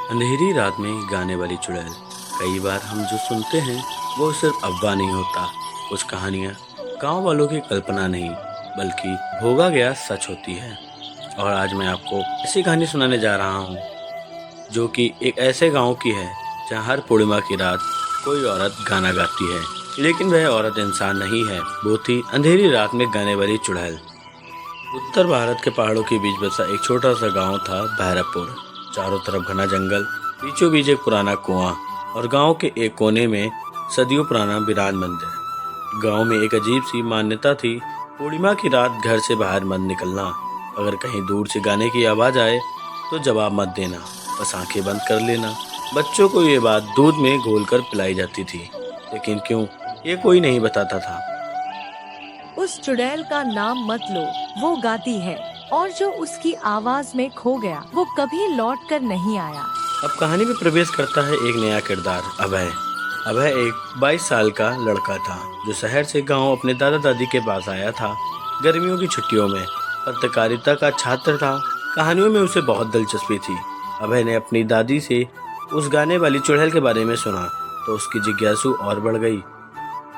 अंधेरी रात में गाने वाली चुड़ैल। कई बार हम जो सुनते हैं वो सिर्फ अफवाह नहीं होता। कुछ कहानियाँ गांव वालों की कल्पना नहीं बल्कि भोगा गया सच होती है। और आज मैं आपको ऐसी कहानी सुनाने जा रहा हूँ जो कि एक ऐसे गांव की है जहाँ हर पूर्णिमा की रात कोई औरत गाना गाती है। लेकिन वह औरत इंसान नहीं है, वो थी अंधेरी रात में गाने वाली चुड़ैल। उत्तर भारत के पहाड़ों के बीच बसा एक छोटा सा गांव था भैरवपुर। चारों तरफ घना जंगल, बीचों बीच एक पुराना कुआं और गांव के एक कोने में सदियों पुराना विराट मंदिर। गांव में एक अजीब सी मान्यता थी, पूर्णिमा की रात घर से बाहर मत निकलना। अगर कहीं दूर से गाने की आवाज आए तो जवाब मत देना, बस आंखें बंद कर लेना। बच्चों को ये बात दूध में घोलकर पिलाई जाती थी, लेकिन क्यों ये कोई नहीं बताता था। उस चुड़ैल का नाम मत लो, वो गाती है और जो उसकी आवाज में खो गया वो कभी लौट कर नहीं आया। अब कहानी में प्रवेश करता है एक नया किरदार, अभय। अभय एक 22 साल का लड़का था जो शहर से गांव अपने दादा दादी के पास आया था गर्मियों की छुट्टियों में। पत्रकारिता का छात्र था, कहानियों में उसे बहुत दिलचस्पी थी। अभय ने अपनी दादी से उस गाने वाली चुड़ैल के बारे में सुना तो उसकी जिज्ञासु और बढ़ गई।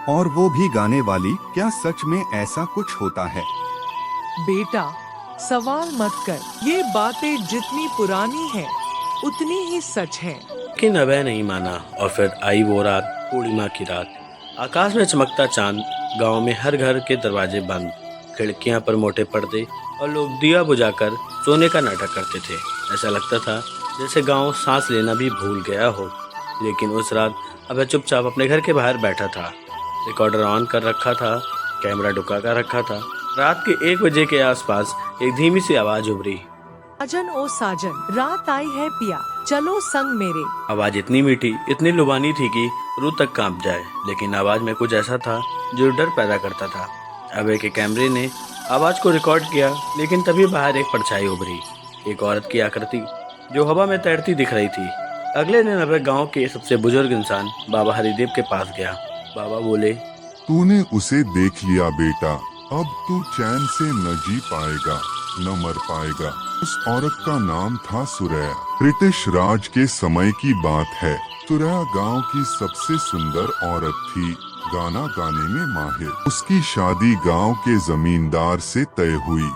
और वो भी गाने वाली, क्या सच में ऐसा कुछ होता है? बेटा, सवाल मत कर। ये बातें जितनी पुरानी है उतनी ही सच है। लेकिन अभय नहीं माना और फिर आई वो रात, पूर्णिमा की रात। आकाश में चमकता चांद, गांव में हर घर के दरवाजे बंद, खिड़कियां पर मोटे पर्दे और लोग दिया बुझाकर सोने का नाटक करते थे। ऐसा लगता था जैसे गांव सांस लेना भी भूल गया हो। लेकिन उस रात अभय चुपचाप अपने घर के बाहर बैठा था। रिकॉर्डर ऑन कर रखा था, कैमरा ढुका कर रखा था। रात के 1 बजे के आसपास एक धीमी सी आवाज उभरी। साजन ओ साजन, रात आई है पिया, चलो संग मेरे। आवाज इतनी मीठी, इतनी लुभानी थी कि रूह तक कांप जाए। लेकिन आवाज में कुछ ऐसा था जो डर पैदा करता था। अभय के कैमरे ने आवाज को रिकॉर्ड किया, लेकिन तभी बाहर एक परछाई उभरी, एक औरत की आकृति जो हवा में तैरती दिख रही थी। अगले दिन अभय गाँव के सबसे बुजुर्ग इंसान बाबा हरिदेव के पास गया। बाबा बोले, तूने उसे देख लिया बेटा, अब तू चैन से न जी पाएगा, न मर पाएगा। उस औरत का नाम था सुरैया। ब्रिटिश राज के समय की बात है। सुरैया गांव की सबसे सुंदर औरत थी, गाना गाने में माहिर। उसकी शादी गांव के जमींदार से तय हुई,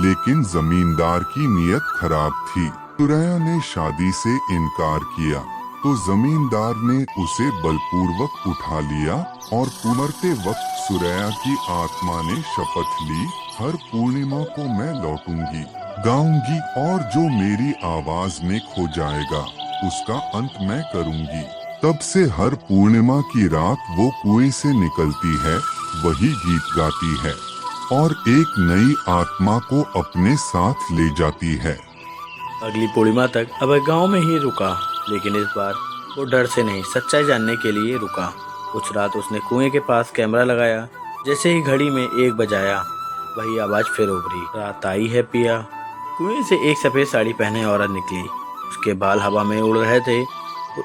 लेकिन जमींदार की नीयत खराब थी। सुरैया ने शादी से इनकार किया तो जमींदार ने उसे बलपूर्वक उठा लिया और मरते वक्त सुरैया की आत्मा ने शपथ ली, हर पूर्णिमा को मैं लौटूंगी, गाऊंगी और जो मेरी आवाज में खो जाएगा उसका अंत मैं करूंगी। तब से हर पूर्णिमा की रात वो कुएं से निकलती है, वही गीत गाती है और एक नई आत्मा को अपने साथ ले जाती है। अगली पूर्णिमा तक अभय गांव में ही रुका, लेकिन इस बार वो डर से नहीं, सच्चाई जानने के लिए रुका। उस रात उसने कुएं के पास कैमरा लगाया। जैसे ही घड़ी में 1 बजाया, वही आवाज फिर उभरी, रात आई है पिया। कुएं से एक सफेद साड़ी पहने औरत निकली। उसके बाल हवा में उड़ रहे थे,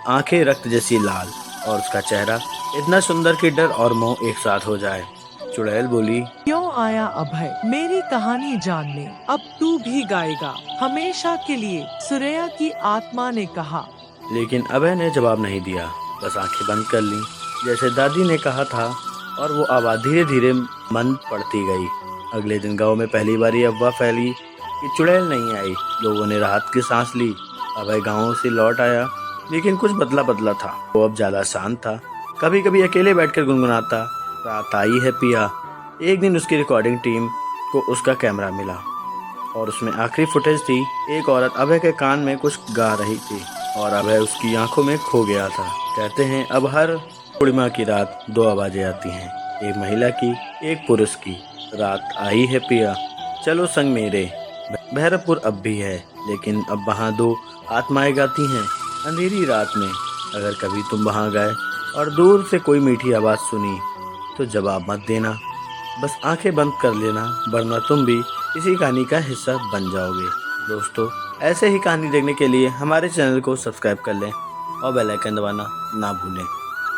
आंखें रक्त जैसी लाल और उसका चेहरा इतना सुंदर कि डर और मोह एक साथ हो जाए। चुड़ैल बोली, क्यों आया अभय, मेरी कहानी जानने? अब तू भी गाएगा हमेशा के लिए, सुरैया की आत्मा ने कहा। लेकिन अभय ने जवाब नहीं दिया, बस आंखें बंद कर ली जैसे दादी ने कहा था, और वो आवाज धीरे धीरे मंद पड़ती गई। अगले दिन गांव में पहली बार ये अफवाह फैली कि चुड़ैल नहीं आई। लोगों ने राहत की सांस ली। अभय गाँव से लौट आया, लेकिन कुछ बदला बदला था। वो अब ज्यादा शांत था, कभी कभी अकेले बैठकर गुनगुनाता, रात आई है पिया। एक दिन उसकी रिकॉर्डिंग टीम को उसका कैमरा मिला और उसमें आखिरी फुटेज थी। एक औरत अभय के कान में कुछ गा रही थी और अभय उसकी आंखों में खो गया था। कहते हैं अब हर पूर्णिमा की रात 2 आवाजें आती हैं, एक महिला की, एक पुरुष की। रात आई है पिया, चलो संग मेरे। भैरवपुर अब भी है, लेकिन अब वहाँ 2 आत्माएं गाती हैं अंधेरी रात में। अगर कभी तुम वहाँ गए और दूर से कोई मीठी आवाज सुनी तो जवाब मत देना, बस आंखें बंद कर लेना, वरना तुम भी इसी कहानी का हिस्सा बन जाओगे। दोस्तों, ऐसे ही कहानी देखने के लिए हमारे चैनल को सब्सक्राइब कर लें और बेल आइकन दबाना ना भूलें।